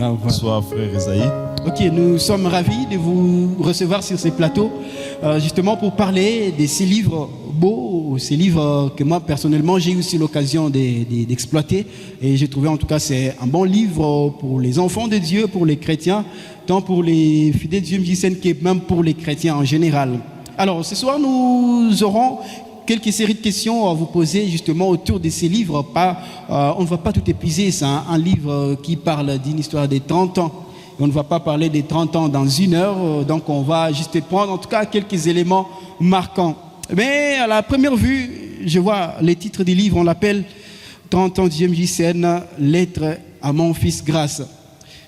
Voilà. Bonsoir frère Esaïe. Ok, nous sommes ravis de vous recevoir sur ces plateaux, justement pour parler de ces livres beaux, ces livres que moi personnellement j'ai eu aussi l'occasion d'exploiter. Et j'ai trouvé en tout cas c'est un bon livre pour les enfants de Dieu, pour les chrétiens, tant pour les fidèles de Dieu MJSN que même pour les chrétiens en général. Alors ce soir nous aurons quelques séries de questions à vous poser justement autour de ces livres. On ne va pas tout épuiser, c'est un livre qui parle d'une histoire de 30 ans. On ne va pas parler des 30 ans dans une heure, donc on va juste prendre en tout cas quelques éléments marquants. Mais à la première vue, je vois les titres du livre, on l'appelle 30 ans du MJSN, lettre à mon fils Grâce.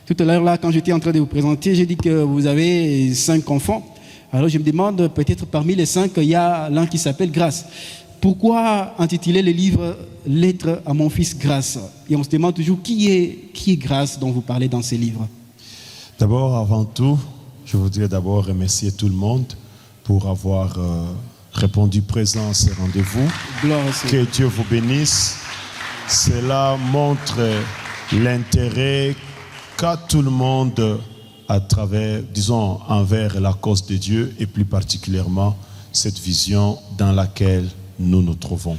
Tout à l'heure là, quand j'étais en train de vous présenter, j'ai dit que vous avez 5 enfants. Alors je me demande, peut-être parmi les 5, il y a l'un qui s'appelle Grâce. Pourquoi intituler le livre « Lettre à mon fils Grâce » Et on se demande toujours qui est Grâce dont vous parlez dans ces livres. D'abord, avant tout, je voudrais d'abord remercier tout le monde pour avoir répondu présent à ce rendez-vous. Que Dieu vous bénisse. Cela montre l'intérêt qu'a tout le monde à travers, disons, envers la cause de Dieu et plus particulièrement cette vision dans laquelle nous nous trouvons.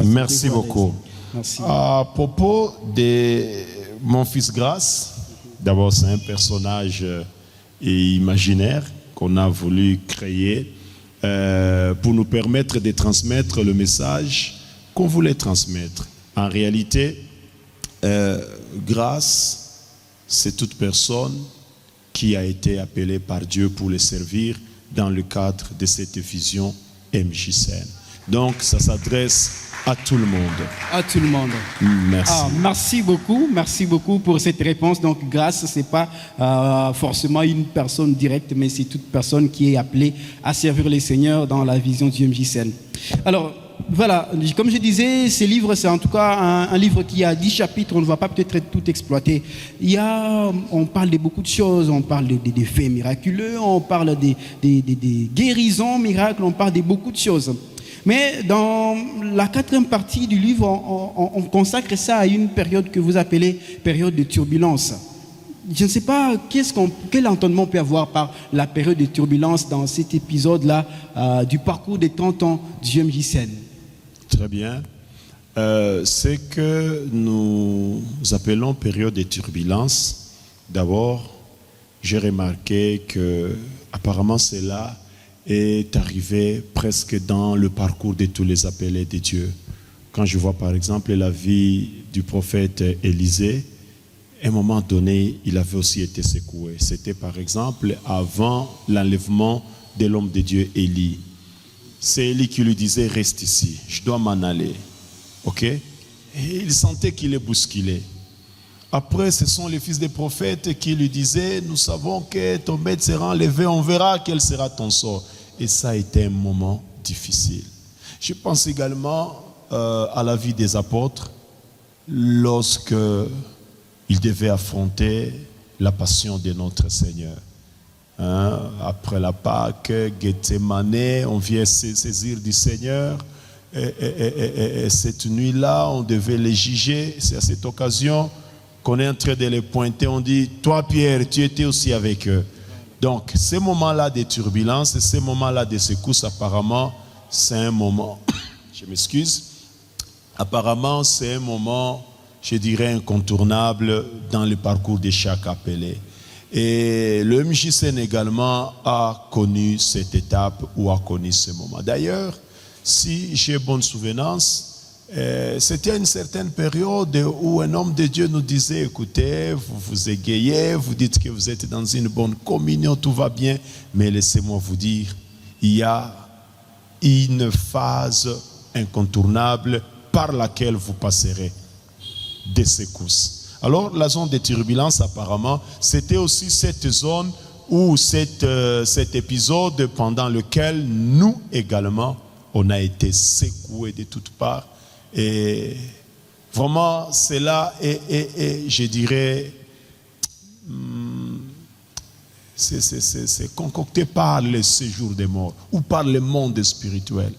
Merci beaucoup. Merci. À propos de mon fils Grâce, d'abord c'est un personnage imaginaire qu'on a voulu créer pour nous permettre de transmettre le message qu'on voulait transmettre. En réalité, Grâce, c'est toute personne qui a été appelé par Dieu pour le servir dans le cadre de cette vision MJSN. Donc, ça s'adresse à tout le monde. À tout le monde. Merci. Merci beaucoup pour cette réponse. Donc, Grâce, ce n'est pas forcément une personne directe, mais c'est toute personne qui est appelée à servir le Seigneur dans la vision du MJSN. Alors, voilà, comme je disais, ces livres, c'est en tout cas un livre qui a 10 chapitres, on ne va pas peut-être tout exploiter. On parle de beaucoup de choses, on parle des faits miraculeux, on parle des guérisons miracles, on parle de beaucoup de choses. Mais dans la 4e partie du livre, on consacre ça à une période que vous appelez période de turbulence. Je ne sais pas quel entendement on peut avoir par la période de turbulence dans cet épisode-là du parcours des 30 ans du MJSN. Très bien. Ce que nous appelons période de turbulence, d'abord, j'ai remarqué que apparemment cela est arrivé presque dans le parcours de tous les appelés de Dieu. Quand je vois par exemple la vie du prophète Élisée, à un moment donné, il avait aussi été secoué. C'était par exemple avant l'enlèvement de l'homme de Dieu Élie. C'est Élie qui lui disait, reste ici, je dois m'en aller. Ok? Et il sentait qu'il est bousculé. Après, ce sont les fils des prophètes qui lui disaient, nous savons que ton maître sera enlevé, on verra quel sera ton sort. Et ça a été un moment difficile. Je pense également à la vie des apôtres, lorsque ils devaient affronter la passion de notre Seigneur. Après la Pâque, Gethsémane, on vient saisir du Seigneur. Et cette nuit-là, on devait les juger. C'est à cette occasion qu'on est en train de les pointer. On dit, toi Pierre, tu étais aussi avec eux. Donc, ces moments-là de turbulence, ces moments-là de secousses, apparemment, c'est un moment, je m'excuse, apparemment, c'est un moment, je dirais, incontournable dans le parcours de chaque appelé. Et le MJSN également a connu cette étape ou a connu ce moment. D'ailleurs, si j'ai bonne souvenance, c'était à une certaine période où un homme de Dieu nous disait, écoutez, vous vous égayez, vous dites que vous êtes dans une bonne communion, tout va bien, mais laissez-moi vous dire, il y a une phase incontournable par laquelle vous passerez des secousses. Alors, la zone de turbulence, apparemment, c'était aussi cette zone ou cet épisode pendant lequel nous également, on a été secoués de toutes parts. Et vraiment, cela est je dirais, c'est concocté par le séjour des morts ou par le monde spirituel.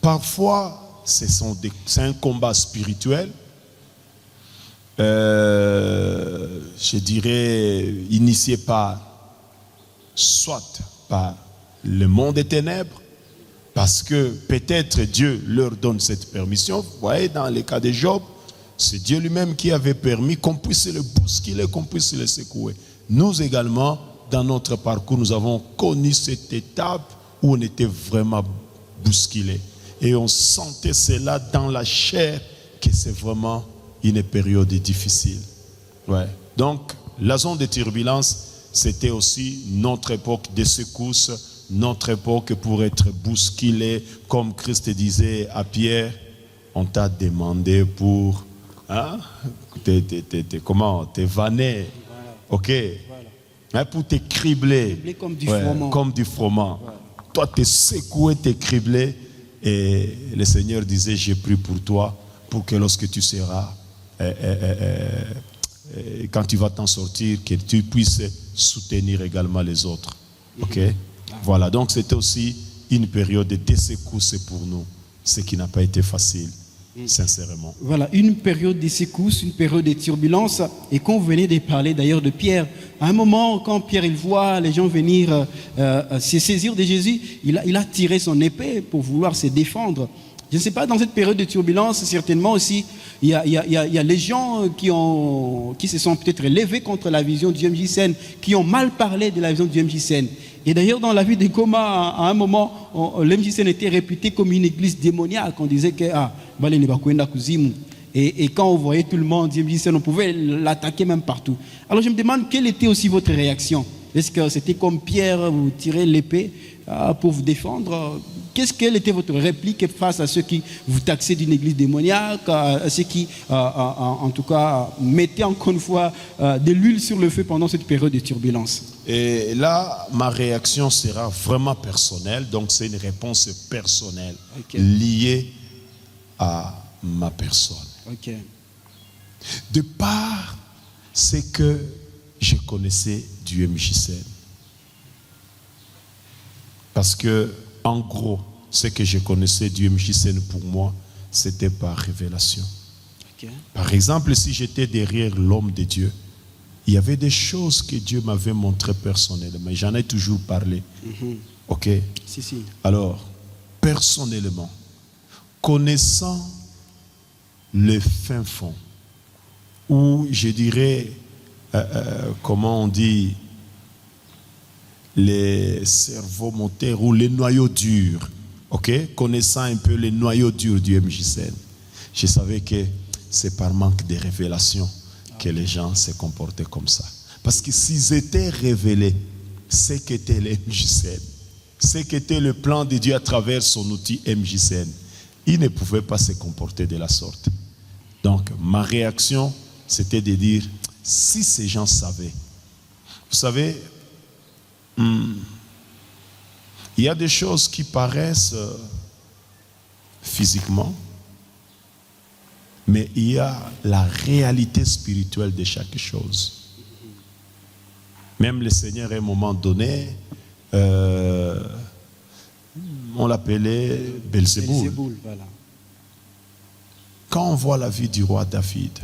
Parfois, c'est un combat spirituel. je dirais, initiés soit par le monde des ténèbres, parce que peut-être Dieu leur donne cette permission. Vous voyez, dans le cas de Job, c'est Dieu lui-même qui avait permis qu'on puisse le bousculer, qu'on puisse le secouer. Nous également, dans notre parcours, nous avons connu cette étape où on était vraiment bousculé. Et on sentait cela dans la chair, que c'est vraiment une période difficile. Ouais. Donc, la zone de turbulence, c'était aussi notre époque de secousse, notre époque pour être bousculé. Comme Christ disait à Pierre, on t'a demandé pour te vanner, ok, voilà. Pour te cribler comme du froment. Comme du froment. Voilà. Toi, te secouer, te cribler. Et le Seigneur disait, j'ai pris pour toi, pour que lorsque tu seras, quand tu vas t'en sortir, que tu puisses soutenir également les autres. Ok? Voilà, donc c'était aussi une période de secousse pour nous, ce qui n'a pas été facile, sincèrement. Voilà, une période de secousse, une période de turbulence. Et quand vous venez de parler d'ailleurs de Pierre, à un moment, quand Pierre il voit les gens venir se saisir de Jésus, il a tiré son épée pour vouloir se défendre. Je ne sais pas, dans cette période de turbulence, certainement aussi, il y a les gens qui se sont peut-être levés contre la vision du MJCN, qui ont mal parlé de la vision du MJCN. Et d'ailleurs, dans la vie de Goma, à un moment, l'MJCN était réputé comme une église démoniaque. On disait que et quand on voyait tout le monde du MJCN, on pouvait l'attaquer même partout. Alors je me demande, quelle était aussi votre réaction? Est-ce que c'était comme Pierre, vous tirez l'épée pour vous défendre? Quelle était votre réplique face à ceux qui vous taxaient d'une église démoniaque, à ceux qui, en tout cas, mettaient encore une fois de l'huile sur le feu pendant cette période de turbulence? Et là, ma réaction sera vraiment personnelle, donc c'est une réponse personnelle, liée à ma personne. De part, c'est que je connaissais du MJCN. Parce que, en gros, ce que je connaissais du MJCN pour moi, c'était par révélation. Par exemple, si j'étais derrière l'homme de Dieu, il y avait des choses que Dieu m'avait montrées personnellement. J'en ai toujours parlé. Ok? Si. Alors, personnellement, connaissant le fin fond, ou je dirais, comment on dit, les cerveaux moteurs ou les noyaux durs, ok? Connaissant un peu les noyaux durs du MJCN, je savais que c'est par manque de révélation que les gens se comportaient comme ça. Parce que s'ils étaient révélés, ce qu'était le MJCN, ce qu'était le plan de Dieu à travers son outil MJCN, ils ne pouvaient pas se comporter de la sorte. Donc, ma réaction, c'était de dire, si ces gens savaient, vous savez, il y a des choses qui paraissent physiquement, mais il y a la réalité spirituelle de chaque chose. Même le Seigneur, à un moment donné, on l'appelait Belzéboul. Voilà. Quand on voit la vie du roi David,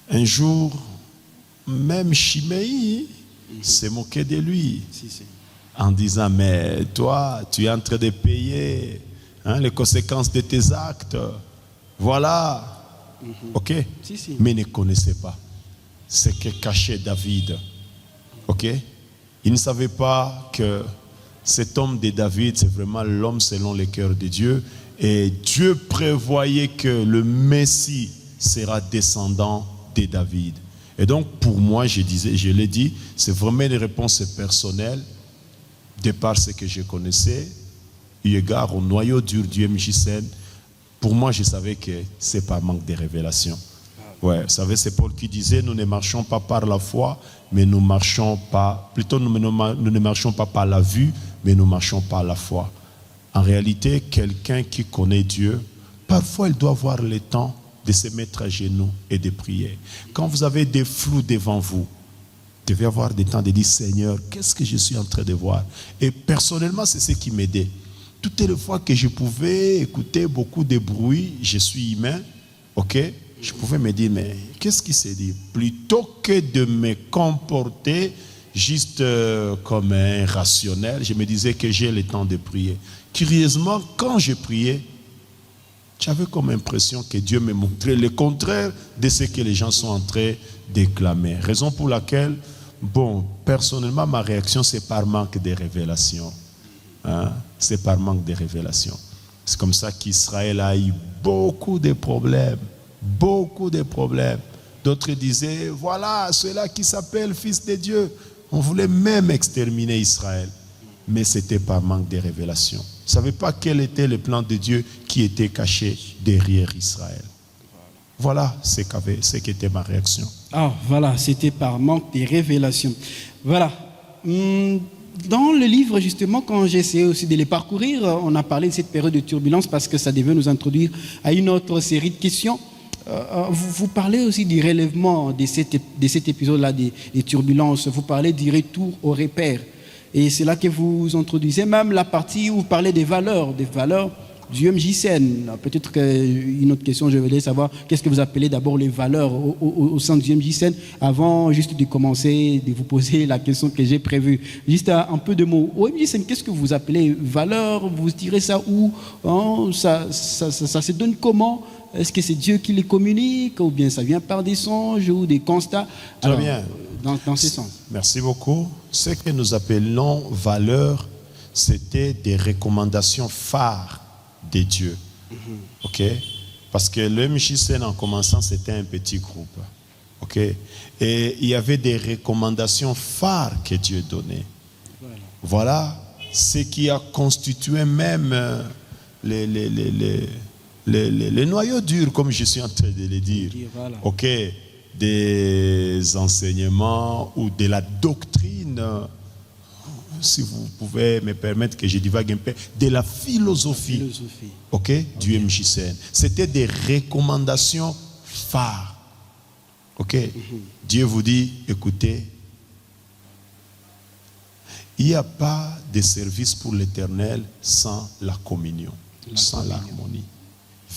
un jour, même Chiméi s'est moqué de lui en disant, mais toi, tu es en train de payer les conséquences de tes actes. Voilà. Ok? Mais il ne connaissait pas ce que cachait David. Ok? Il ne savait pas que cet homme de David, c'est vraiment l'homme selon le cœur de Dieu. Et Dieu prévoyait que le Messie sera descendant de David. Et donc, pour moi, je l'ai dit, c'est vraiment une réponse personnelle, de par ce que je connaissais, eu égard au noyau dur du MJCN. Pour moi, je savais que c'est pas manque de révélation. Ouais, vous savez, c'est Paul qui disait, nous ne marchons pas par la foi, mais nous marchons pas, plutôt nous ne marchons pas par la vue, mais nous marchons par la foi. En réalité, quelqu'un qui connaît Dieu, parfois il doit avoir le temps de se mettre à genoux et de prier. Quand vous avez des flous devant vous, vous devez avoir des temps de dire, Seigneur, qu'est-ce que je suis en train de voir? Et personnellement, c'est ce qui m'aidait. Toutes les fois que je pouvais écouter beaucoup de bruit, je suis humain, ok? je pouvais me dire, mais qu'est-ce qui s'est dit? Plutôt que de me comporter juste comme un rationnel, je me disais que j'ai le temps de prier. Curieusement, quand je priais, j'avais comme impression que Dieu me montrait le contraire de ce que les gens sont en train de clamer. Raison pour laquelle, personnellement, ma réaction, c'est par manque de révélation. Hein? C'est par manque de révélation. C'est comme ça qu'Israël a eu beaucoup de problèmes. Beaucoup de problèmes. D'autres disaient, voilà, ceux-là qui s'appellent fils de Dieu. On voulait même exterminer Israël. Mais c'était par manque de révélation. Ils ne savaient pas quel était le plan de Dieu qui était caché derrière Israël. Voilà ce qu'était ma réaction. Ah, voilà, c'était par manque de révélation. Voilà. Dans le livre, justement, quand j'ai essayé aussi de les parcourir, on a parlé de cette période de turbulence parce que ça devait nous introduire à une autre série de questions. Vous parlez aussi du relèvement de cet épisode-là, des turbulences. Vous parlez du retour au repère. Et c'est là que vous introduisez même la partie où vous parlez des valeurs du MJCN. Peut-être qu'une autre question, je voulais savoir, qu'est-ce que vous appelez d'abord les valeurs au sein du MJCN, avant juste de commencer, de vous poser la question que j'ai prévue. Juste un peu de mots. Au MJCN, qu'est-ce que vous appelez valeurs? Vous tirez ça où? Ça se donne comment? Est-ce que c'est Dieu qui les communique ou bien ça vient par des songes ou des constats? Très bien. Dans ce sens. Merci beaucoup. Ce que nous appelons valeurs, c'était des recommandations phares de Dieu. OK? Parce que le MJCN, en commençant, c'était un petit groupe. OK? Et il y avait des recommandations phares que Dieu donnait. Voilà ce qui a constitué même les noyaux durs, comme je suis en train de le dire. Voilà. OK? Des enseignements ou de la doctrine, si vous pouvez me permettre que je divague un peu, de la philosophie. OK? Du MJCN. C'était des recommandations phares. OK? Dieu vous dit, écoutez, il n'y a pas de service pour l'Éternel sans la communion, sans l'harmonie.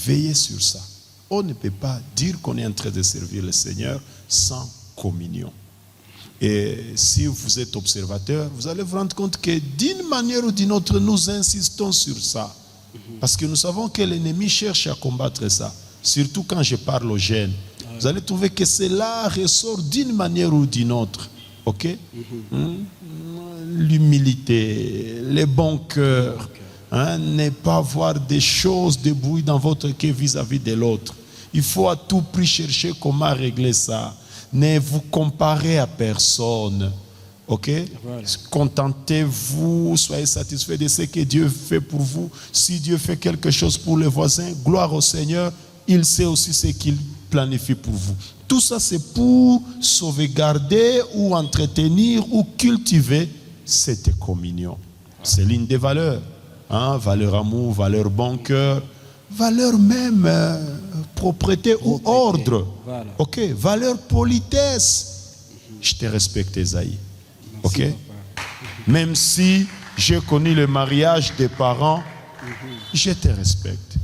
Veillez sur ça. On ne peut pas dire qu'on est en train de servir le Seigneur sans communion. Et si vous êtes observateur, vous allez vous rendre compte que d'une manière ou d'une autre, nous insistons sur ça. Parce que nous savons que l'ennemi cherche à combattre ça. Surtout quand je parle aux jeunes. Vous allez trouver que cela ressort d'une manière ou d'une autre. OK? L'humilité, les bons cœurs. Ne pas voir des choses de bruit dans votre cœur vis-à-vis de l'autre. Il faut à tout prix chercher comment régler ça. Ne vous comparez à personne. OK? Voilà. Contentez-vous, soyez satisfait de ce que Dieu fait pour vous. Si Dieu fait quelque chose pour les voisins, gloire au Seigneur, il sait aussi ce qu'il planifie pour vous. Tout ça, c'est pour sauvegarder ou entretenir ou cultiver cette communion. C'est l'une des valeurs. Valeur amour, valeur bon cœur, valeur même propreté ou ordre. Voilà. OK, valeur politesse. Je te respecte, Esaïe. OK? Même si j'ai connu le mariage des parents, je te respecte.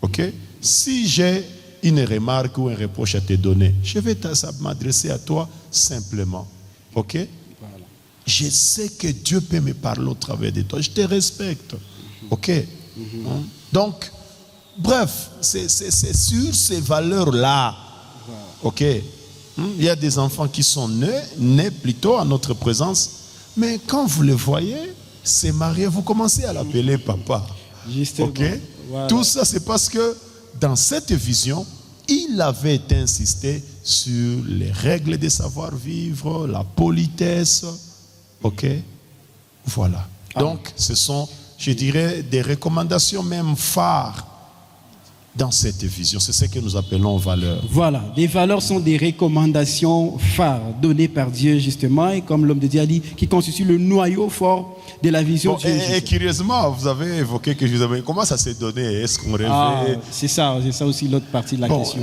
OK? Si j'ai une remarque ou un reproche à te donner, je vais m'adresser à toi simplement. OK? Voilà. Je sais que Dieu peut me parler au travers de toi. Je te respecte. OK? Donc, bref, c'est sur ces valeurs-là. OK? Il y a des enfants qui sont nés plutôt à notre présence, mais quand vous les voyez, c'est marié, vous commencez à l'appeler papa. Justement. OK? Voilà. Tout ça, c'est parce que dans cette vision, il avait été insisté sur les règles de savoir-vivre, la politesse. OK? Voilà. Donc, ce sont, je dirais, des recommandations même phares dans cette vision. C'est ce que nous appelons valeurs. Voilà, les valeurs sont des recommandations phares données par Dieu justement, et comme l'homme de Dieu a dit, qui constituent le noyau fort de la vision de Dieu. Et curieusement, vous avez évoqué que je vous avais... Comment ça s'est donné? Est-ce qu'on rêvait? C'est ça aussi l'autre partie de la question.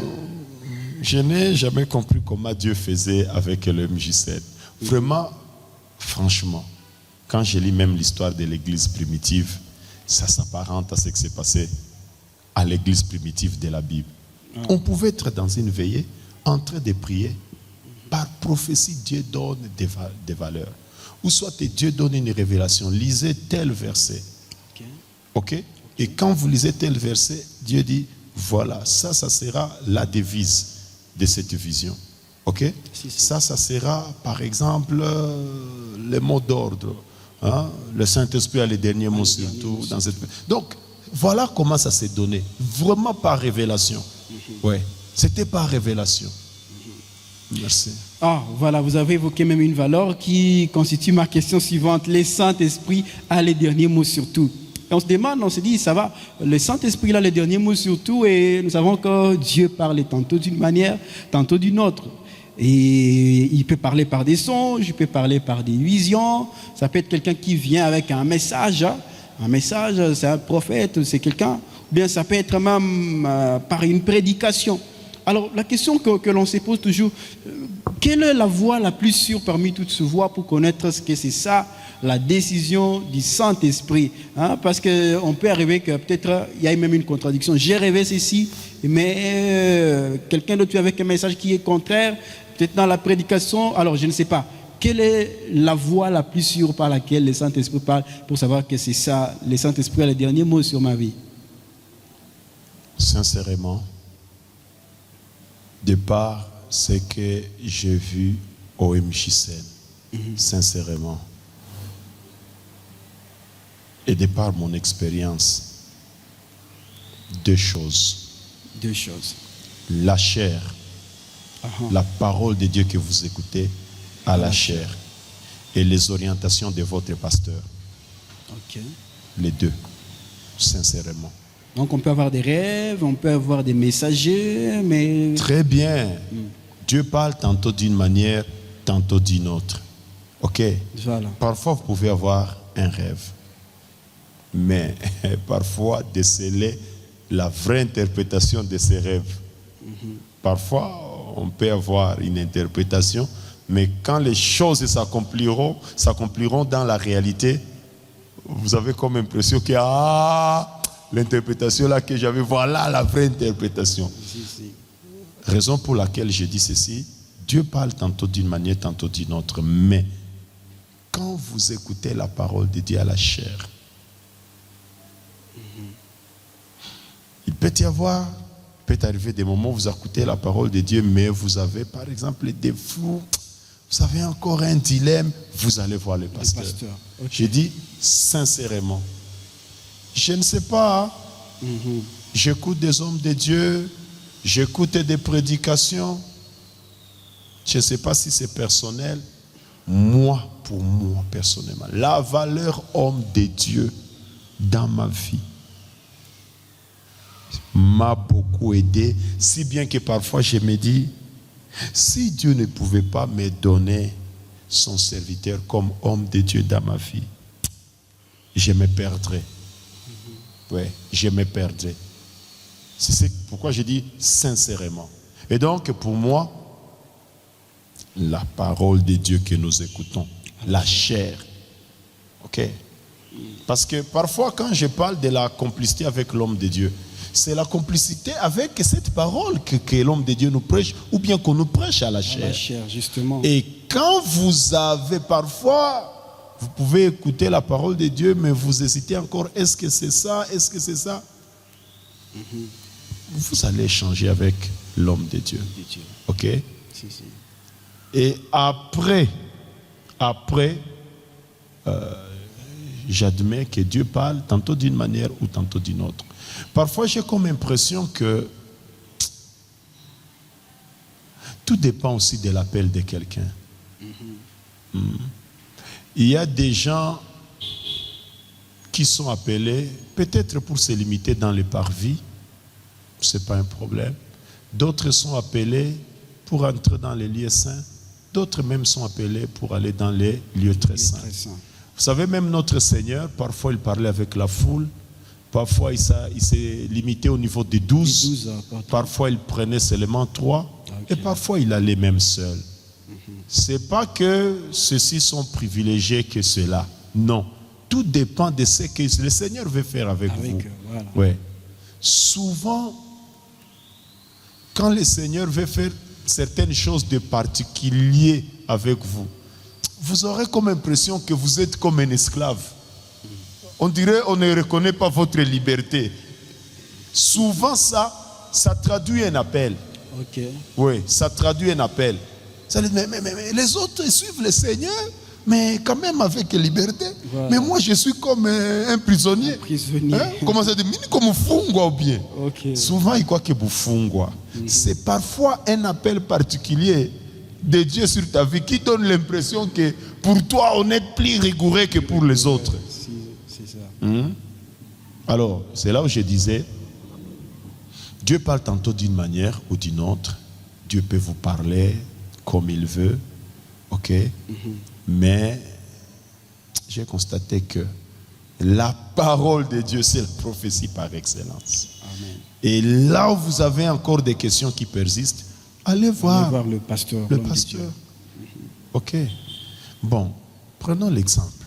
Je n'ai jamais compris comment Dieu faisait avec le MJCN. Vraiment, franchement, quand je lis même l'histoire de l'église primitive, ça s'apparente à ce qui s'est passé à l'église primitive de la Bible. On pouvait être dans une veillée, en train de prier. Par prophétie, Dieu donne des valeurs. Ou soit Dieu donne une révélation. Lisez tel verset. Ok? Et quand vous lisez tel verset, Dieu dit, voilà, ça sera la devise de cette vision. Ok? Ça sera, par exemple, les mots d'ordre. Hein? Le Saint-Esprit a les derniers mots surtout. Dans cette... Donc, voilà comment ça s'est donné. Vraiment par révélation. Ouais. C'était par révélation. Merci. Ah, voilà, vous avez évoqué même une valeur qui constitue ma question suivante. Le Saint-Esprit a les derniers mots sur tout. Et on se demande, on se dit, ça va, le Saint-Esprit a les derniers mots sur tout et nous savons que Dieu parle tantôt d'une manière, tantôt d'une autre. Et il peut parler par des songes, il peut parler par des visions. Ça peut être quelqu'un qui vient avec un message. Un message, c'est un prophète, c'est quelqu'un. Ou bien ça peut être même par une prédication. Alors, la question que l'on se pose toujours, quelle est la voie la plus sûre parmi toutes ces voies pour connaître ce que c'est ça, la décision du Saint-Esprit, hein? Parce qu'on peut arriver que peut-être il y a même une contradiction. J'ai rêvé ceci, mais quelqu'un d'autre vient avec un message qui est contraire, peut-être dans la prédication, alors je ne sais pas. Quelle est la voie la plus sûre par laquelle le Saint-Esprit parle pour savoir que c'est ça, le Saint-Esprit a les derniers mots sur ma vie? Sincèrement, de par ce que j'ai vu au MJCN, sincèrement, et de par mon expérience, deux choses. Deux choses. La chair, la parole de Dieu que vous écoutez à la chair, et les orientations de votre pasteur. Ok. Les deux, sincèrement. Donc on peut avoir des rêves, on peut avoir des messagers, mais... Très bien. Dieu parle tantôt d'une manière, tantôt d'une autre. Ok? Voilà. Parfois, vous pouvez avoir un rêve. Mais parfois, déceler la vraie interprétation de ces rêves. Parfois, on peut avoir une interprétation, mais quand les choses s'accompliront dans la réalité, vous avez comme impression que l'interprétation là que j'avais, voilà la vraie interprétation. Raison pour laquelle je dis ceci, Dieu parle tantôt d'une manière, tantôt d'une autre, mais quand vous écoutez la parole de Dieu à la chair, il peut arriver des moments où vous écoutez la parole de Dieu, mais vous avez par exemple des flous, vous avez encore un dilemme, vous allez voir le pasteur. Okay. Je dis sincèrement, je ne sais pas, j'écoute des hommes de Dieu, j'écoute des prédications, je ne sais pas si c'est personnel. Moi, pour moi personnellement, la valeur homme de Dieu dans ma vie m'a beaucoup aidé, si bien que parfois je me dis, si Dieu ne pouvait pas me donner son serviteur comme homme de Dieu dans ma vie, je me perdrais. Oui, je me perdrais. C'est pourquoi je dis sincèrement. Et donc, pour moi, la parole de Dieu que nous écoutons, la chair. Ok? Parce que parfois, quand je parle de la complicité avec l'homme de Dieu, c'est la complicité avec cette parole que l'homme de Dieu nous prêche, ou bien qu'on nous prêche à la chair. À la chair, justement. Et quand vous avez parfois, vous pouvez écouter la parole de Dieu, mais vous hésitez encore, est-ce que c'est ça, est-ce que c'est ça? Vous allez échanger avec l'homme de Dieu. Ok? Si. Et après, j'admets que Dieu parle tantôt d'une manière ou tantôt d'une autre. Parfois, j'ai comme impression que tout dépend aussi de l'appel de quelqu'un. Il y a des gens qui sont appelés, peut-être pour se limiter dans les parvis, ce n'est pas un problème. D'autres sont appelés pour entrer dans les lieux saints. D'autres même sont appelés pour aller dans les lieux très saints. Vous savez, même notre Seigneur, parfois il parlait avec la foule. Parfois, il s'est limité au niveau de 12. Parfois, il prenait seulement 3. Okay. Et parfois, il allait même seul. Ce n'est pas que ceux-ci sont privilégiés que ceux-là. Non. Tout dépend de ce que le Seigneur veut faire avec vous. Voilà. Ouais. Souvent, quand le Seigneur veut faire certaines choses de particulier avec vous, vous aurez comme impression que vous êtes comme un esclave. On dirait on ne reconnaît pas votre liberté. Souvent ça traduit un appel. Ok. Oui, ça traduit un appel. Ça dit, mais les autres suivent le Seigneur, mais quand même avec liberté. Voilà. Mais moi je suis comme un prisonnier. Prisonnier. Hein? Comment ça dit? Comme fungwa ou bien. Ok. Souvent il croit que vous fungwa. C'est parfois un appel particulier de Dieu sur ta vie qui donne l'impression que pour toi on est plus rigoureux que pour les autres. C'est ça. Alors, c'est là où je disais, Dieu parle tantôt d'une manière ou d'une autre. Dieu peut vous parler comme il veut, ok? Mais j'ai constaté que la parole de Dieu, c'est la prophétie par excellence. Amen. Et là où vous avez encore des questions qui persistent, allez voir le pasteur. le pasteur. Ok. Bon, prenons l'exemple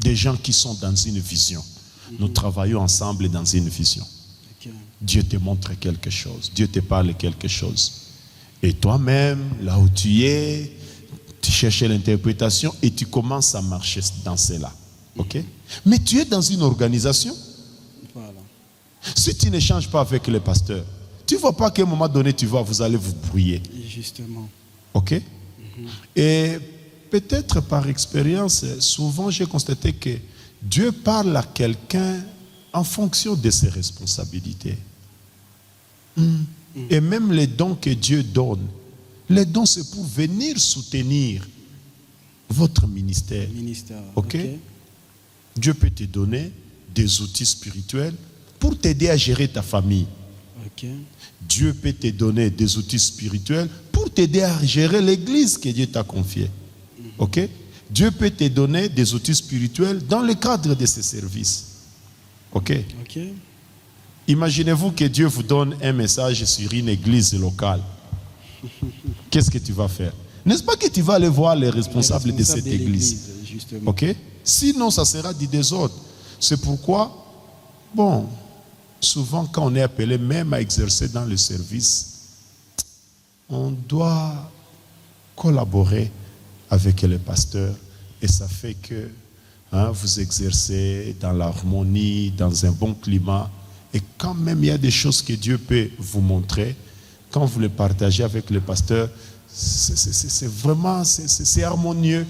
des gens qui sont dans une vision. Nous travaillons ensemble dans une vision. Ok. Dieu te montre quelque chose. Dieu te parle quelque chose. Et toi-même, là où tu es, tu cherches l'interprétation et tu commences à marcher dans cela. Ok? Mais tu es dans une organisation. Voilà. Si tu n'échanges pas avec le pasteur, tu ne vois pas qu'à un moment donné, vous allez vous brouiller. Justement. Ok? Et peut-être par expérience, souvent j'ai constaté que Dieu parle à quelqu'un en fonction de ses responsabilités. Et même les dons que Dieu donne, les dons c'est pour venir soutenir votre ministère. Ok? Dieu peut te donner des outils spirituels pour t'aider à gérer ta famille. Ok. Dieu peut te donner des outils spirituels pour t'aider à gérer l'église que Dieu t'a confiée. Ok? Dieu peut te donner des outils spirituels dans le cadre de ses services. Ok? Ok. Imaginez-vous que Dieu vous donne un message sur une église locale. Qu'est-ce que tu vas faire? N'est-ce pas que tu vas aller voir les responsables de cette église? Justement. Ok? Sinon, ça sera du désordre. C'est pourquoi, bon, souvent quand on est appelé même à exercer dans le service, on doit collaborer avec les pasteurs et ça fait que vous exercez dans l'harmonie, dans un bon climat. Et quand même il y a des choses que Dieu peut vous montrer, quand vous les partagez avec le pasteur, c'est vraiment c'est harmonieux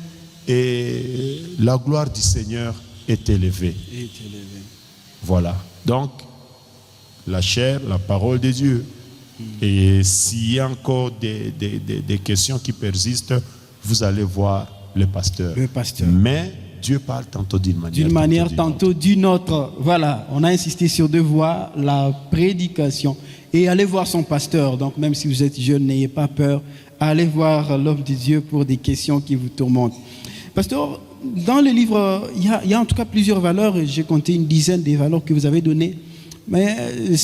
et la gloire du Seigneur est élevée. Voilà. Donc, la chair, la parole de Dieu. Et s'il y a encore des questions qui persistent, vous allez voir le pasteur. Le pasteur. Mais Dieu parle tantôt d'une manière. D'une manière, tantôt d'une autre. Voilà, on a insisté sur deux voies, la prédication et allez voir son pasteur. Donc même si vous êtes jeune, n'ayez pas peur. Allez voir l'homme de Dieu pour des questions qui vous tourmentent. Pasteur, dans le livre, il y a en tout cas plusieurs valeurs. J'ai compté une dizaine des valeurs que vous avez données. Mais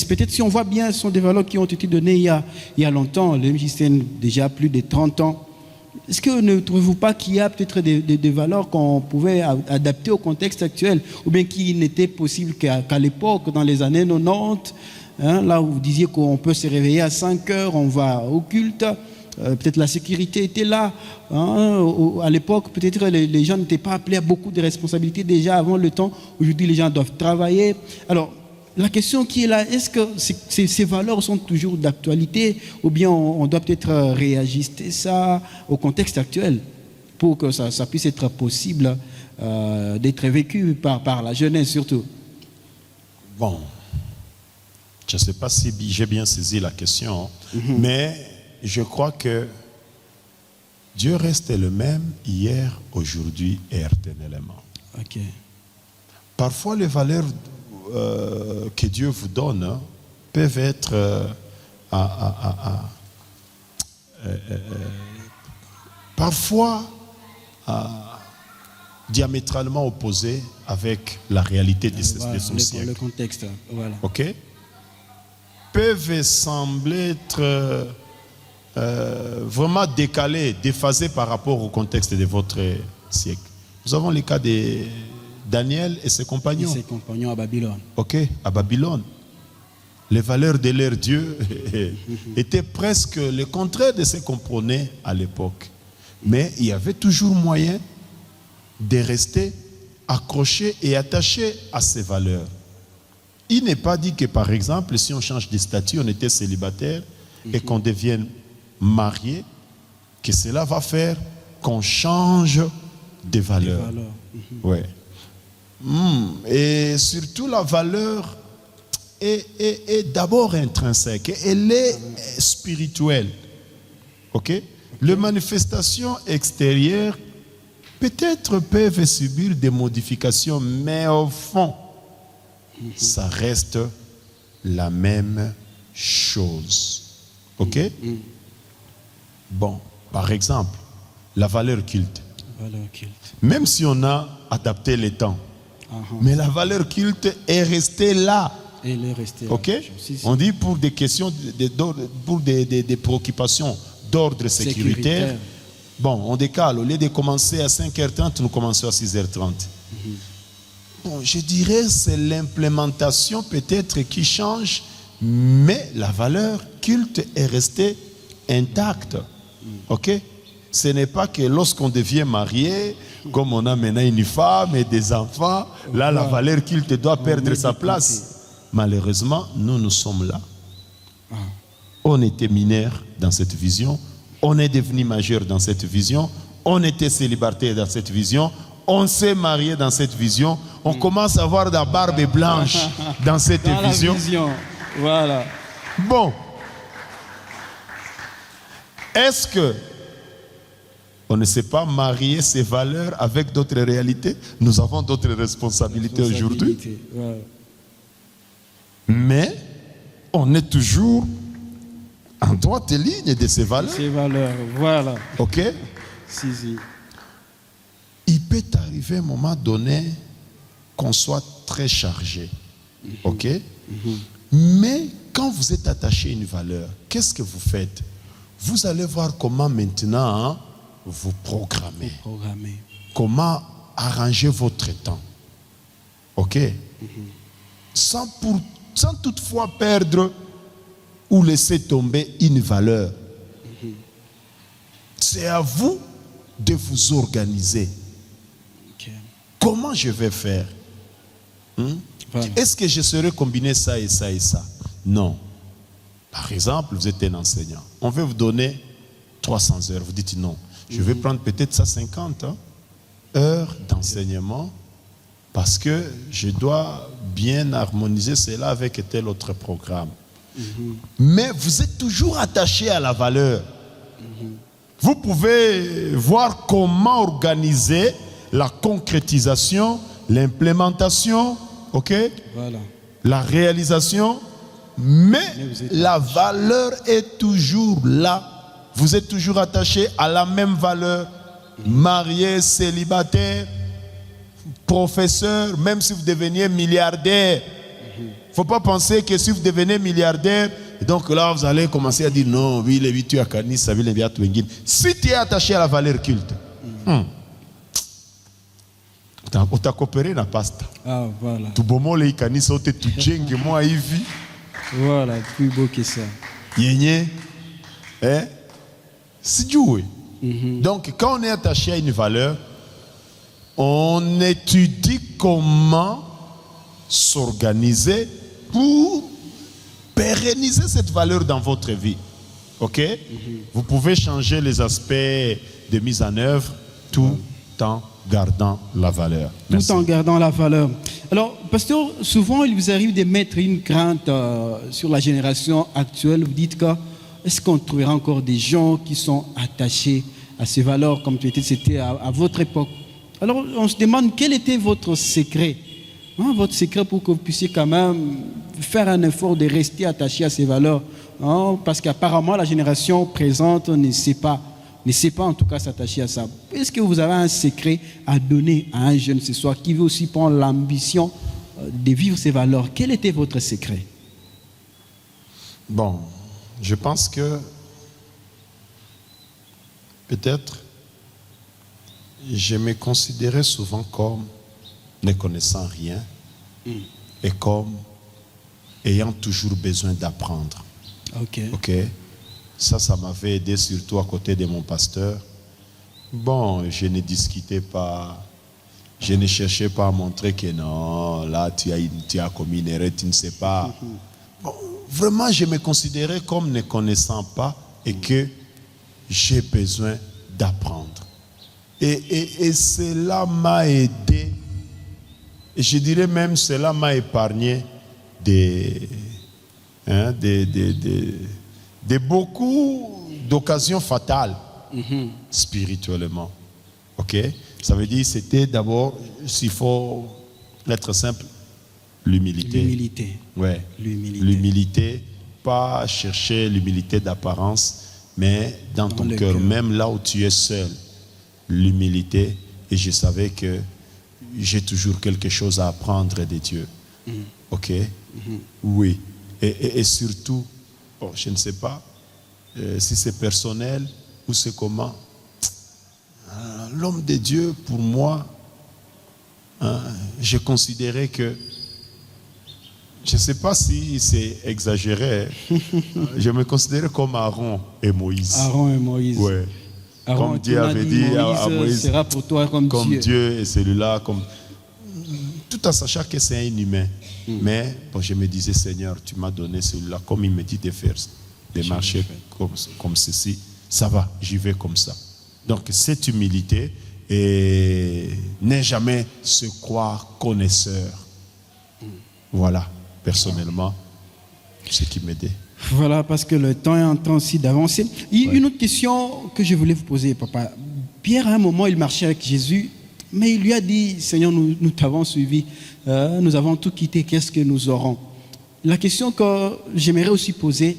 peut-être si on voit bien, ce sont des valeurs qui ont été données il y a longtemps. Le MJCN, déjà plus de 30 ans. Est-ce que ne trouvez-vous pas qu'il y a peut-être des valeurs qu'on pouvait adapter au contexte actuel, ou bien qui n'était possible qu'à l'époque, dans les années 90, là où vous disiez qu'on peut se réveiller à 5 heures, on va au culte, peut-être la sécurité était là. À l'époque, peut-être les gens n'étaient pas appelés à beaucoup de responsabilités déjà avant le temps. Aujourd'hui, les gens doivent travailler. Alors, la question qui est là, est-ce que ces valeurs sont toujours d'actualité ou bien on doit peut-être réajuster ça au contexte actuel pour que ça puisse être possible d'être vécu par la jeunesse surtout? Bon, je ne sais pas si j'ai bien saisi la question, mais je crois que Dieu reste le même hier, aujourd'hui et éternellement. Ok. Parfois, les valeurs que Dieu vous donne peuvent être parfois diamétralement opposées avec la réalité de son siècle. Le contexte, voilà. Ok? Peuvent sembler être vraiment décalées, déphasées par rapport au contexte de votre siècle. Nous avons le cas de Daniel et ses compagnons. Et ses compagnons à Babylone. Ok, à Babylone. les valeurs de leur Dieu étaient presque le contraire de ce qu'on prenait à l'époque. Mais il y avait toujours moyen de rester accroché et attaché à ces valeurs. Il n'est pas dit que, par exemple, si on change de statut, on était célibataire et qu'on devienne marié, que cela va faire qu'on change de valeur. Ouais. Et surtout, la valeur est d'abord intrinsèque. Elle est spirituelle. OK? Les manifestations extérieures peut-être peuvent subir des modifications, mais au fond, ça reste la même chose. OK? Bon, par exemple, la valeur culte. Même si on a adapté les temps, mais la valeur culte est restée là. Elle est restée là. OK? On dit pour des questions, pour des préoccupations d'ordre sécuritaire. Bon, on décale. Au lieu de commencer à 5h30, nous commençons à 6h30. Bon, je dirais que c'est l'implémentation peut-être qui change, mais la valeur culte est restée intacte. OK? Ce n'est pas que lorsqu'on devient marié, comme on a maintenant une femme et des enfants, là, la valeur culte doit perdre sa place. Malheureusement, nous sommes là. On était mineurs dans cette vision. On est devenu majeur dans cette vision. On était célibataire dans cette vision. On s'est marié dans cette vision. On commence à avoir de la barbe blanche dans cette vision. Voilà. Bon. Est-ce que on ne sait pas marier ces valeurs avec d'autres réalités? Nous avons d'autres responsabilités aujourd'hui. Ouais. Mais on est toujours en droite ligne de ces valeurs. Ces valeurs, voilà. OK? Si. Il peut arriver à un moment donné qu'on soit très chargé. OK? Mais quand vous êtes attaché à une valeur, qu'est-ce que vous faites? Vous allez voir comment maintenant vous programmer. Comment arranger votre temps. OK? Sans toutefois perdre ou laisser tomber une valeur. C'est à vous de vous organiser. Comment je vais faire? Voilà. Est-ce que je saurais combiner ça et ça et ça? Non. Par exemple, vous êtes un enseignant. On veut vous donner 300 heures. Vous dites non. Je vais prendre peut-être 150 heures d'enseignement parce que je dois bien harmoniser cela avec tel autre programme. Mais vous êtes toujours attaché à la valeur. Vous pouvez voir comment organiser la concrétisation, l'implémentation, OK? Voilà. La réalisation, mais la valeur est toujours là. Vous êtes toujours attaché à la même valeur. Marié, célibataire, professeur, même si vous deveniez milliardaire. Il ne faut pas penser que si vous devenez milliardaire, donc là vous allez commencer à dire non, oui, les tu as canis, ça veut les si tu es attaché à la valeur culte, on t'a coopéré na pasta. Ah, voilà. Tu bomo les canis, ça te tujenge moi ivi. Voilà, plus beau que ça. Yéné, hein? C'est joué. Donc, quand on est attaché à une valeur, on étudie comment s'organiser pour pérenniser cette valeur dans votre vie. OK? Vous pouvez changer les aspects de mise en œuvre tout en gardant la valeur. Merci. Tout en gardant la valeur. Alors, pasteur, souvent il vous arrive de mettre une crainte sur la génération actuelle. Vous dites que est-ce qu'on trouvera encore des gens qui sont attachés à ces valeurs comme c'était à votre époque? Alors, on se demande quel était votre secret, votre secret pour que vous puissiez quand même faire un effort de rester attaché à ces valeurs, parce qu'apparemment la génération présente ne sait pas en tout cas s'attacher à ça. Est-ce que vous avez un secret à donner à un jeune ce soir qui veut aussi prendre l'ambition de vivre ces valeurs? Quel était votre secret? Bon, je pense que peut-être je me considérais souvent comme ne connaissant rien et comme ayant toujours besoin d'apprendre. Ok. Ok? Ça m'avait aidé surtout à côté de mon pasteur. Bon, je ne discutais pas, je ne cherchais pas à montrer que non, là tu as commis une erreur, tu ne sais pas. Bon, vraiment, je me considérais comme ne connaissant pas et que j'ai besoin d'apprendre. Et cela m'a aidé. Et je dirais même, cela m'a épargné de beaucoup d'occasions fatales spirituellement. Ok? Ça veut dire c'était d'abord, s'il faut être simple, l'humilité. L'humilité. Ouais. L'humilité, pas chercher l'humilité d'apparence, mais dans ton cœur, même là où tu es seul, l'humilité. Et je savais que j'ai toujours quelque chose à apprendre de Dieu. Ok? Oui. Et surtout, je ne sais pas si c'est personnel ou c'est comment. L'homme de Dieu, pour moi, j'ai considéré que, je ne sais pas si c'est exagéré, je me considérais comme Aaron et Moïse. Aaron et Moïse. Ouais. Aaron, comme Dieu avait dit à Moïse, sera pour toi comme Dieu et celui-là, tout en sachant que c'est un humain. Mais bon, je me disais, Seigneur, tu m'as donné celui-là, comme il me dit de faire, de marcher comme ceci, ça va, j'y vais comme ça. Donc cette humilité, et n'est jamais se croire connaisseur. Voilà, personnellement, ce qui m'aidait. Voilà, parce que le temps est en train aussi d'avancer. Une autre question que je voulais vous poser, papa. Pierre, à un moment, il marchait avec Jésus, mais il lui a dit, Seigneur, nous t'avons suivi, nous avons tout quitté, qu'est-ce que nous aurons? La question que j'aimerais aussi poser,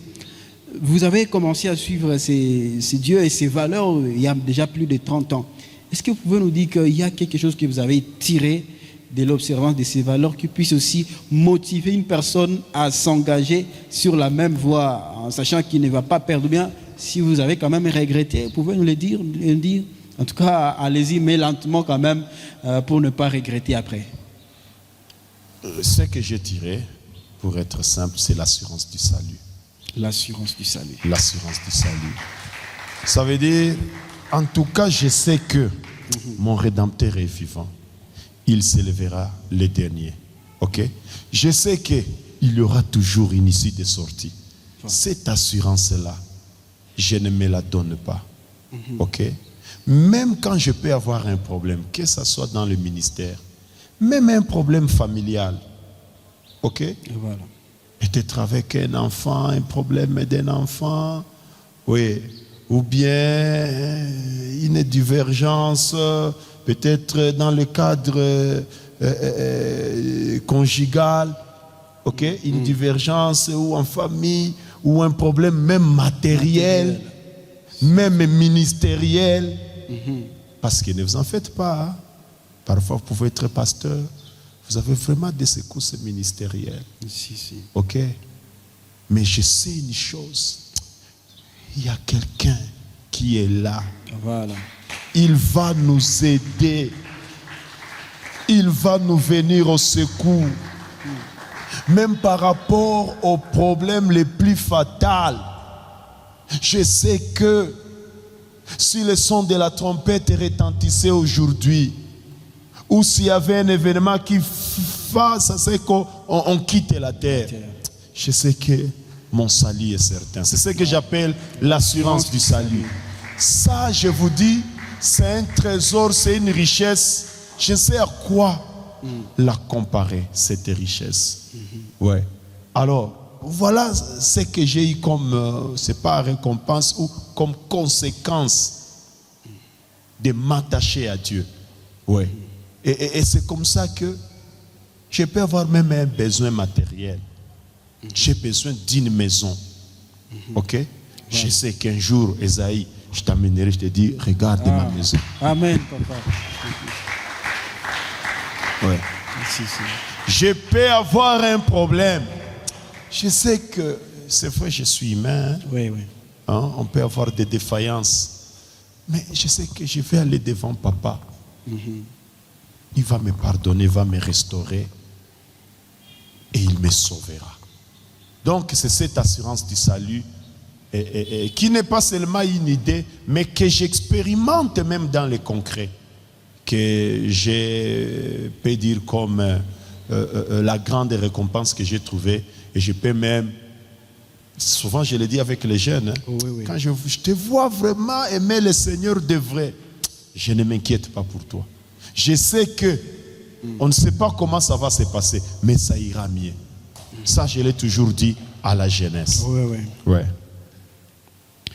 vous avez commencé à suivre ces dieux et ces valeurs il y a déjà plus de 30 ans. Est-ce que vous pouvez nous dire qu'il y a quelque chose que vous avez tiré de l'observance de ces valeurs qui puisse aussi motiver une personne à s'engager sur la même voie, en sachant qu'il ne va pas perdre? Bien, si vous avez quand même regretté, vous pouvez nous le dire. En tout cas, allez-y, mais lentement quand même, pour ne pas regretter après. Ce que j'ai tiré, pour être simple, c'est l'assurance du salut. L'assurance du salut. L'assurance du salut. Ça veut dire, en tout cas, je sais que mon Rédempteur est vivant. Il s'élèvera le dernier. Ok? Je sais qu'il y aura toujours une issue de sortie. Cette assurance-là, je ne me la donne pas. Ok? Même quand je peux avoir un problème, que ce soit dans le ministère, même un problème familial. Ok? Et voilà. Peut-être avec un enfant, un problème d'un enfant. Oui. Ou bien une divergence, peut-être dans le cadre conjugal, ok, une divergence ou en famille, ou un problème même matériel, même ministériel. Parce que ne vous en faites pas. Hein. Parfois, vous pouvez être pasteur, vous avez vraiment des secousses ministérielles. Si. Ok. Mais je sais une chose. Il y a quelqu'un qui est là. Voilà. Il va nous aider. Il va nous venir au secours. Même par rapport aux problèmes les plus fatals. Je sais que si le son de la trompette retentissait aujourd'hui, ou s'il y avait un événement qui fasse à ce qu'on quitte la terre, je sais que mon salut est certain. C'est ce que j'appelle l'assurance du salut. Ça, je vous dis, c'est un trésor, c'est une richesse. Je sais à quoi la comparer, cette richesse. Ouais. Alors, voilà ce que j'ai eu comme, c'est pas récompense ou comme conséquence de m'attacher à Dieu. Ouais. Et c'est comme ça que je peux avoir même un besoin matériel. J'ai besoin d'une maison. Ok? Je sais qu'un jour, Esaïe, je t'amènerai, je te dis, regarde ma maison. Amen, papa. Ouais. Si. Je peux avoir un problème. Je sais que, c'est vrai, je suis humain. Oui. Hein? On peut avoir des défaillances. Mais je sais que je vais aller devant papa. Il va me pardonner, va me restaurer. Et il me sauvera. Donc c'est cette assurance du salut qui n'est pas seulement une idée, mais que j'expérimente même dans le concret, que je peux dire comme la grande récompense que j'ai trouvée. Et je peux même, souvent je le dis avec les jeunes, hein, Oui. quand je te vois vraiment aimer le Seigneur de vrai, je ne m'inquiète pas pour toi. Je sais que on ne sait pas comment ça va se passer, mais ça ira mieux. Ça, je l'ai toujours dit à la jeunesse. Oui. Ouais.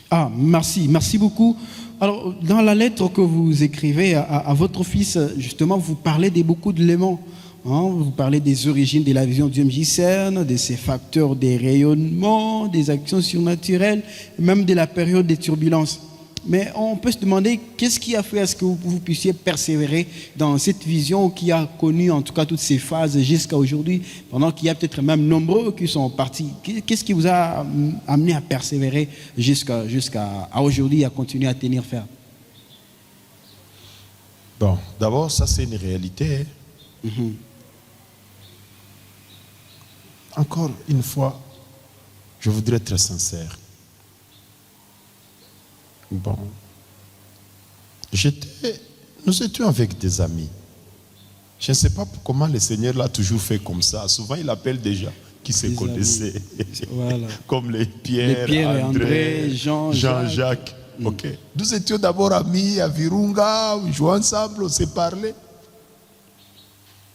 Ah, merci beaucoup. Alors, dans la lettre que vous écrivez à votre fils, justement, vous parlez de beaucoup d'éléments. Hein, vous parlez des origines de la vision du MJCERN, de ses facteurs des rayonnements, des actions surnaturelles, même de la période des turbulences. Mais on peut se demander qu'est-ce qui a fait à ce que vous puissiez persévérer dans cette vision qui a connu en tout cas toutes ces phases jusqu'à aujourd'hui, pendant qu'il y a peut-être même nombreux qui sont partis. Qu'est-ce qui vous a amené à persévérer jusqu'à aujourd'hui, à continuer à tenir ferme? Bon, d'abord, ça c'est une réalité. Encore une fois, je voudrais être sincère. Bon, nous étions avec des amis. Je ne sais pas comment le Seigneur l'a toujours fait comme ça. Souvent, il appelle des gens qui se connaissaient. Voilà. Comme les Pierre et André, Jean-Jacques. Ok. Nous étions d'abord amis à Virunga, on jouait ensemble, on s'est parlé.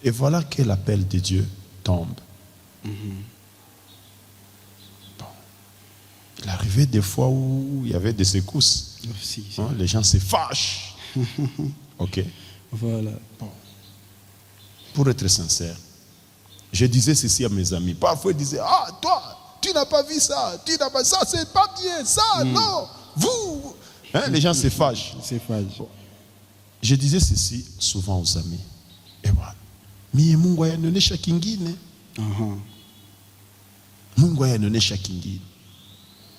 Et voilà que l'appel de Dieu tombe. Bon. Il arrivait des fois où il y avait des secousses. Hein, les gens se fâchent. Ok. Voilà. Bon. Pour être sincère, je disais ceci à mes amis. Parfois ils disaient, ah toi, tu n'as pas vu ça, tu n'as pas ça, c'est pas bien, ça, non, vous. Hein, les gens se fâchent. Bon. Je disais ceci souvent aux amis. Et voilà. Mie Mungu ayanonesha kingine. Mungu ayanonesha kingine.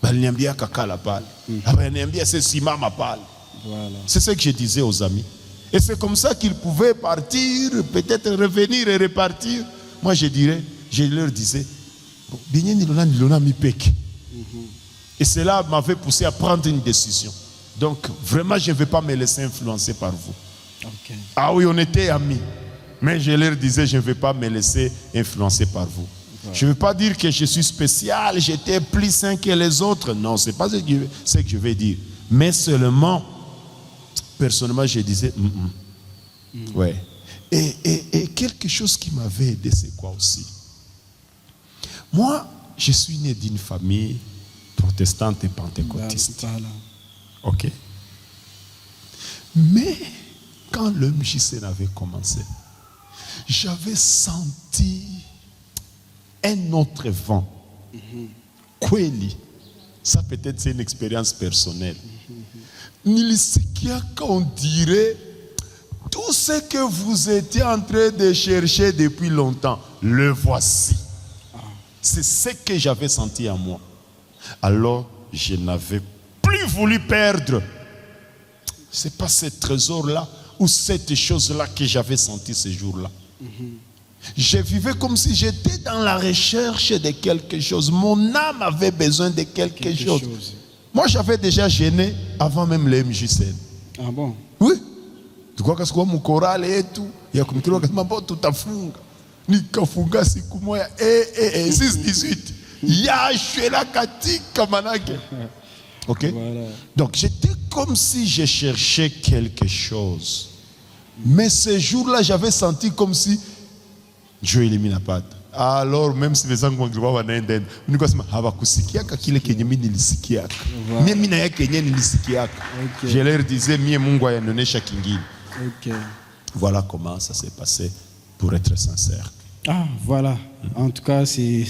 Baliniambia kakala pale. Baliniambia c'est simama pale. Voilà. C'est ce que je disais aux amis. Et c'est comme ça qu'ils pouvaient partir, peut-être revenir et repartir. Moi je leur disais, et cela m'avait poussé à prendre une décision. Donc vraiment je ne vais pas me laisser influencer par vous. Okay. Ah oui, on était amis. Mais je leur disais, je ne vais pas me laisser influencer par vous. Voilà. Je ne veux pas dire que je suis spécial, j'étais plus sain que les autres. Non, ce n'est pas ce que je vais dire. Mais seulement, personnellement, je disais, ouais. Et quelque chose qui m'avait aidé, c'est quoi aussi? Moi, je suis né d'une famille protestante et pentecôtiste. Voilà. Ok. Mais quand le MJCERN avait commencé, j'avais senti un autre vent. Kweli. Ça peut-être c'est une expérience personnelle. Nilisikiaka, on dirait tout ce que vous étiez en train de chercher depuis longtemps, le voici. C'est ce que j'avais senti en moi. Alors, je n'avais plus voulu perdre. C'est pas ce trésor-là ou cette chose-là que j'avais senti ce jour-là. Je vivais comme si j'étais dans la recherche de quelque chose. Mon âme avait besoin de quelque chose. Moi, j'avais déjà gêné avant même le MJCERN. Ah bon? Oui. Tu crois que c'est quoi mon choral et tout? Il y a comme tu vois, tout à funga. Nikafunga siku moya 6-18. Ya shwela katika manake. Ok? Voilà. Donc, j'étais comme si je cherchais quelque chose. Mais ce jour-là, j'avais senti comme si Dieu élimine la pâte. Alors, même si les gens vont dire, je leur disais, voilà comment ça s'est passé, pour être sincère. Ah, voilà. En tout cas, c'est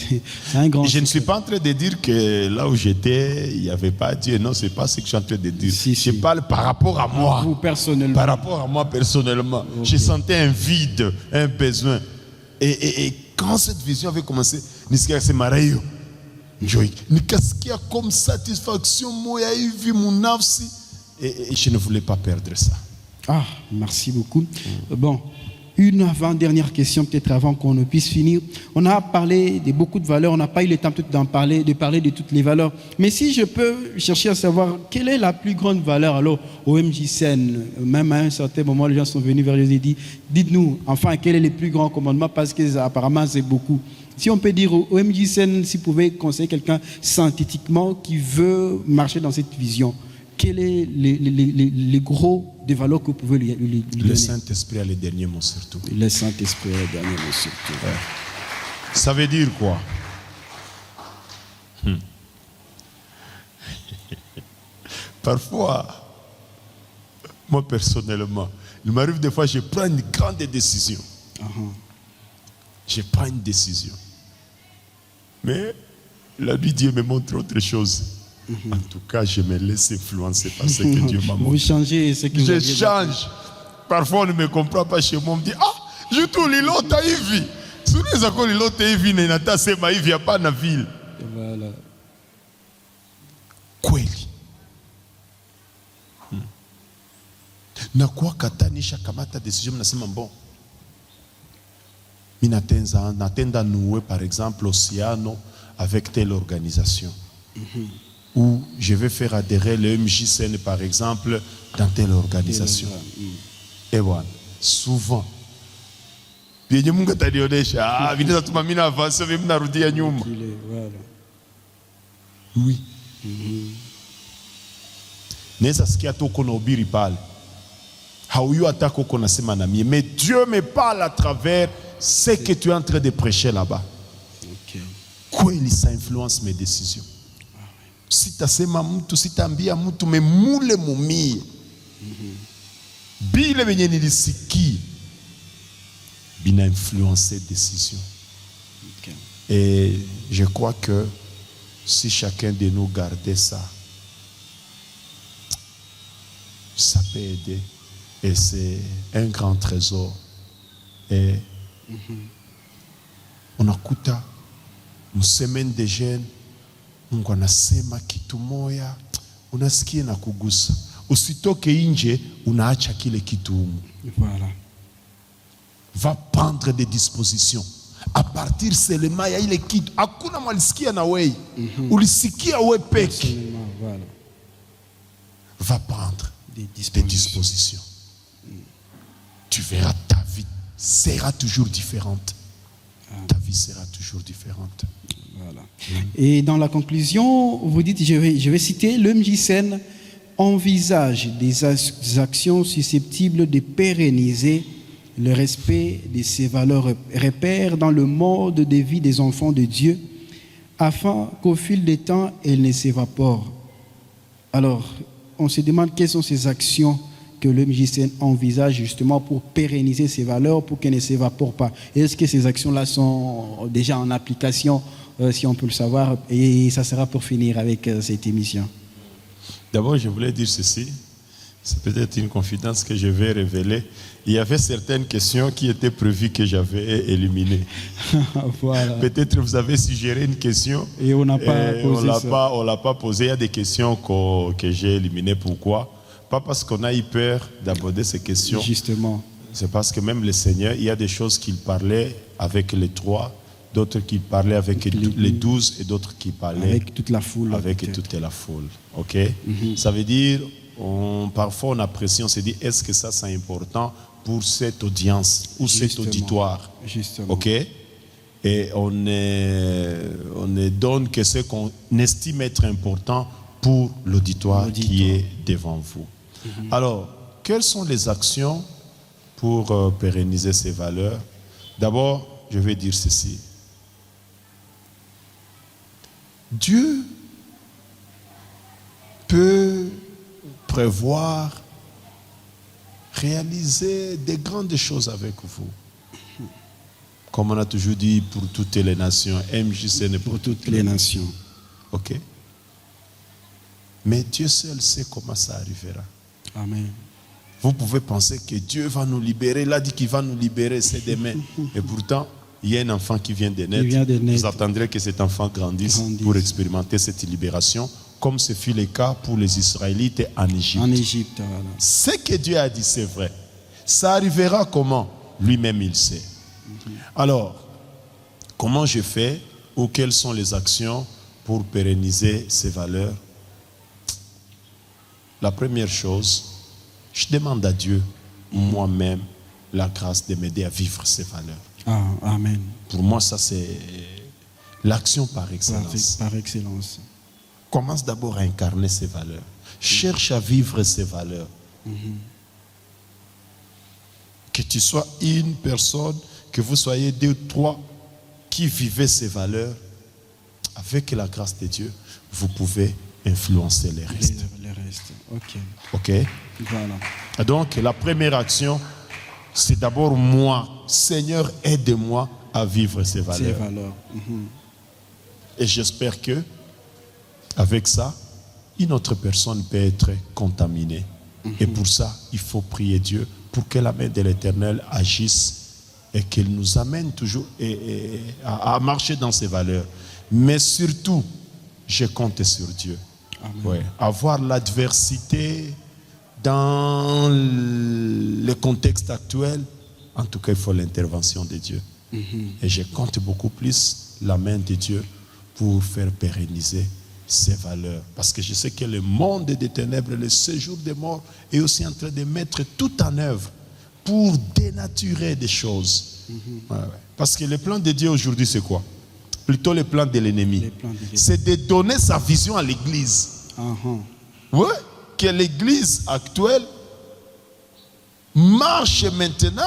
un grand... Je ne suis pas en train de dire que là où j'étais, il n'y avait pas Dieu. Non, ce n'est pas ce que je suis en train de dire. Je parle par rapport à moi. Vous, personnellement. Par rapport à moi, personnellement. Okay. Je sentais un vide, un besoin. Et quand cette vision avait commencé, c'est marrant. Nikasikia comme satisfaction, moi, vu mon nafsi. Et je ne voulais pas perdre ça. Ah, merci beaucoup. Bon. une avant-dernière question, peut-être avant qu'on ne puisse finir. On a parlé de beaucoup de valeurs, on n'a pas eu le temps peut-être de parler de toutes les valeurs. Mais si je peux chercher à savoir quelle est la plus grande valeur alors au MJCN, même à un certain moment, les gens sont venus vers Jésus et dit, dites-nous, enfin, quel est le plus grand commandement, parce que apparemment c'est beaucoup. Si on peut dire au MJCN, si vous pouvez conseiller quelqu'un synthétiquement qui veut marcher dans cette vision, quel est les gros des valeurs que vous pouvez lui donner? Le Saint-Esprit a le dernier mot surtout. Le Saint-Esprit a le dernier mot surtout. Ouais. Ça veut dire quoi? Parfois, moi personnellement, il m'arrive des fois, je prends une grande décision. Je prends une décision. Mais la nuit, Dieu me montre autre chose. En tout cas, je me laisse influencer par ce que Dieu m'a montré. Vous changez ce que vous Je aviez change. Parfois, on ne me comprend pas chez moi. On me dit, ah, je tout l'ilota hivi. Souvenez encore l'ilota hivi, n'enata sema hivi, pas na ville. Voilà. Kweli. Na kwa katanisha kamata décision nasema bon. Natenda nouer par exemple Océano avec telle organisation. Ou je vais faire adhérer le MJCN par exemple dans telle organisation. Et voilà, souvent. Oui. Neza sikia toko na ubiri pale. Hauyu atako kona sema na mie. Mais Dieu me parle à travers ce que tu es en train de prêcher là-bas. Kweli ça influence mes décisions. Sitasema mtu, sitaambia mtu, memule mumie. Bile venye nilisiki bina influencer décision. Et je crois que si chacun de nous gardait ça, ça peut aider. Et c'est un grand trésor. Et on akuta une semaine de jeunes, Mungu anasema kitu moya, unasikia na kugusa. Usitoke nje, unaacha kile kitu humu. Voilà. Va prendre des dispositions. À partir seulement ya ile kitu, hakuna malisikia na wewe. Ulisikia wewe peke. Voilà. Va prendre des dispositions. Tu verras, ta vie sera toujours différente. Ta vie sera toujours différente. Voilà. Et dans la conclusion, vous dites, je vais citer, le MJCN envisage des actions susceptibles de pérenniser le respect de ces valeurs repères dans le mode de vie des enfants de Dieu, afin qu'au fil des temps, elles ne s'évaporent. Alors, on se demande quelles sont ces actions que le MJCN envisage justement pour pérenniser ces valeurs, pour qu'elles ne s'évaporent pas. Est-ce que ces actions-là sont déjà en application, si on peut le savoir? Et ça sera pour finir avec cette émission. D'abord, je voulais dire ceci. C'est peut-être une confidence que je vais révéler. Il y avait certaines questions qui étaient prévues que j'avais éliminées. Voilà. Peut-être vous avez suggéré une question et on n'a pas posé ça. On l'a pas posé. Il y a des questions que j'ai éliminées. Pourquoi? Pas parce qu'on a eu peur d'aborder ces questions. Justement. C'est parce que même le Seigneur, il y a des choses qu'il parlait avec les 3, d'autres qu'il parlait avec les 12 et d'autres qui parlaient avec toute la foule. Avec toute la foule. Ok? Ça veut dire, parfois on apprécie, on se dit, est-ce que ça c'est important pour cette audience ou cet auditoire? Justement. Ok? Et on ne donne que ce qu'on estime être important pour l'auditoire qui est devant vous. Alors, quelles sont les actions pour pérenniser ces valeurs? D'abord, je vais dire ceci. Dieu peut prévoir, réaliser des grandes choses avec vous. Comme on a toujours dit, pour toutes les nations, MJCN pour toutes les nations. Ok? Mais Dieu seul sait comment ça arrivera. Amen. Vous pouvez penser que Dieu va nous libérer. Il a dit qu'il va nous libérer, c'est demain. Et pourtant, il y a un enfant qui vient de naître. Vous attendrez que cet enfant grandisse pour expérimenter cette libération, comme ce fut le cas pour les Israélites en Égypte. En Égypte, voilà. Ce que Dieu a dit, c'est vrai. Ça arrivera comment? lui-même il sait. Alors, comment je fais ou quelles sont les actions pour pérenniser ces valeurs? La première chose, je demande à Dieu, moi-même, la grâce de m'aider à vivre ces valeurs. Ah, amen. Pour moi, ça c'est l'action par excellence. Par excellence. Commence d'abord à incarner ces valeurs. Cherche à vivre ces valeurs. Que tu sois une personne, que vous soyez 2 ou 3 qui vivez ces valeurs, avec la grâce de Dieu, vous pouvez influencer les restes. Les restes. Ok. Ok? Voilà. Donc, la première action, c'est d'abord moi. Seigneur, aide-moi à vivre ces valeurs. Ces valeurs. Et j'espère que, avec ça, une autre personne peut être contaminée. Et pour ça, il faut prier Dieu pour que la main de l'Éternel agisse et qu'il nous amène toujours à marcher dans ces valeurs. Mais surtout, je compte sur Dieu. Ouais. Avoir l'adversité dans le contexte actuel, en tout cas, il faut l'intervention de Dieu. Et je compte beaucoup plus la main de Dieu pour faire pérenniser ces valeurs. Parce que je sais que le monde des ténèbres, le séjour des morts, est aussi en train de mettre tout en œuvre pour dénaturer des choses. Parce que le plan de Dieu aujourd'hui, c'est quoi? Plutôt le plan de l'ennemi. C'est de donner sa vision à l'Église. Oui, que l'Église actuelle marche maintenant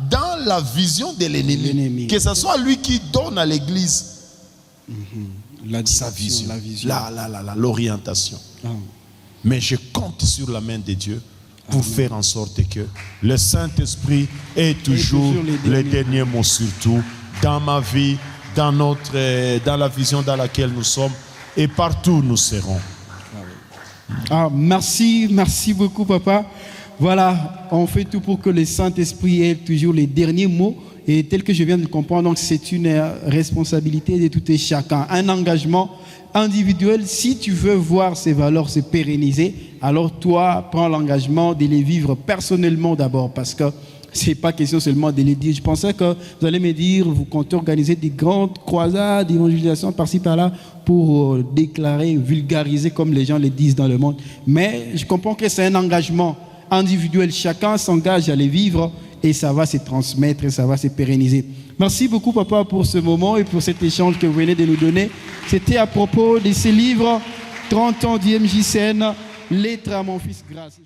dans la vision de l'ennemi. Que ce soit lui qui donne à l'Église sa vision, l'orientation. Mais je compte sur la main de Dieu pour faire en sorte que le Saint-Esprit ait toujours le dernier mot, surtout dans ma vie, dans la vision dans laquelle nous sommes et partout où nous serons. Merci beaucoup, papa. Voilà, on fait tout pour que le Saint-Esprit ait toujours les derniers mots. Et tel que je viens de le comprendre, donc c'est une responsabilité de tout et chacun, un engagement individuel. Si tu veux voir ces valeurs se pérenniser, alors toi, prends l'engagement de les vivre personnellement d'abord, parce que c'est pas question seulement de les dire. Je pensais que vous allez me dire, vous comptez organiser des grandes croisades, d'évangélisation par-ci par-là pour déclarer, vulgariser comme les gens le disent dans le monde. Mais je comprends que c'est un engagement individuel. Chacun s'engage à les vivre et ça va se transmettre et ça va se pérenniser. Merci beaucoup, papa, pour ce moment et pour cet échange que vous venez de nous donner. C'était à propos de ces livres, 30 ans d'IMJCN, Lettre à mon fils Grâce.